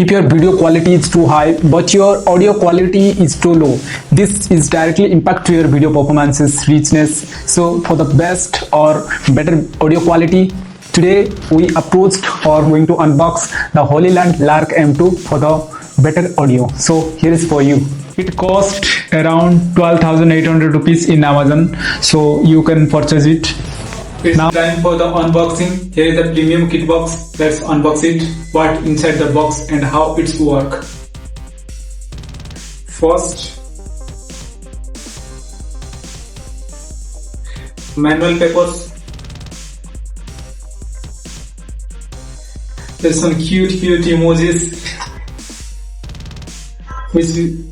If your video quality is too high but your audio quality is too low, this is directly impact to your video performances, richness. So for the best or better audio quality, today we approached or going to unbox the Hollyland Lark M2 for the better audio. So here is for you. It cost around 12,800 rupees in Amazon, so you can purchase it. It's now time for the unboxing. Here is the premium kit box. Let's unbox it. What inside the box and how it's work. First, manual papers. There's some cute emojis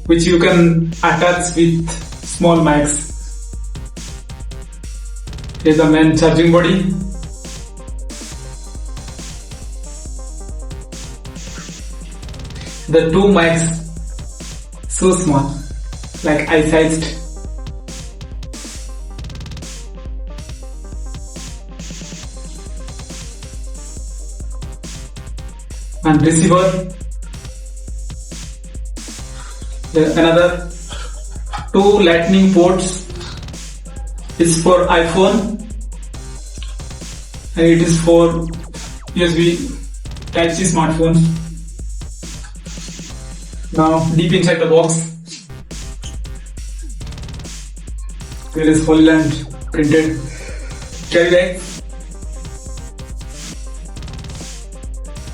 which you can attach with small mics. Here's the main charging body. The two mics, so small, like eye-sized. And receiver. Another two lightning ports. Is for iPhone and it is for USB Type-C smartphones. Now deep inside the box there is Hollyland printed carry bag.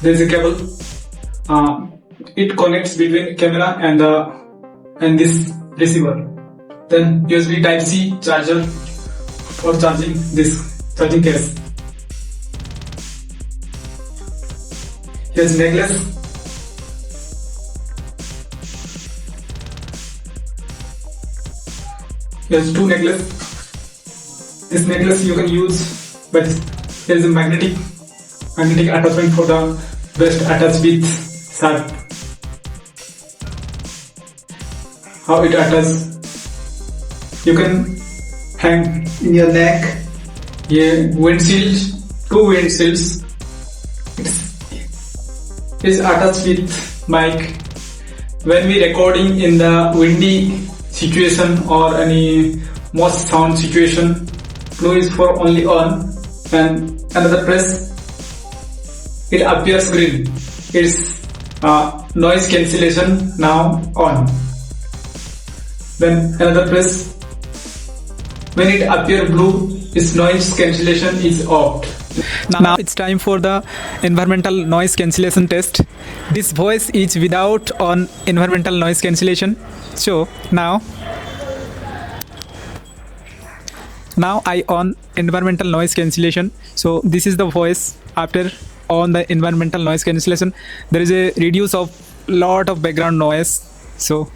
There is a cable. It connects between camera and this receiver. Then USB Type-C charger for charging this charging case. Here's necklace. Here's two necklaces. This necklace you can use, but here's a magnetic attachment for the best attached with sharp. How it attaches? You can hang in your neck. Yeah, windshield, two windshields. It's attached with mic. When we recording in the windy situation or any most sound situation, blue is for only on, and another press, it appears green. It's noise cancellation now on. Then another press. When it appears blue, its noise cancellation is off. Now it's time for the environmental noise cancellation test. This voice is without on environmental noise cancellation. So now I on environmental noise cancellation. So this is the voice after on the environmental noise cancellation. There is a reduce of lot of background noise. So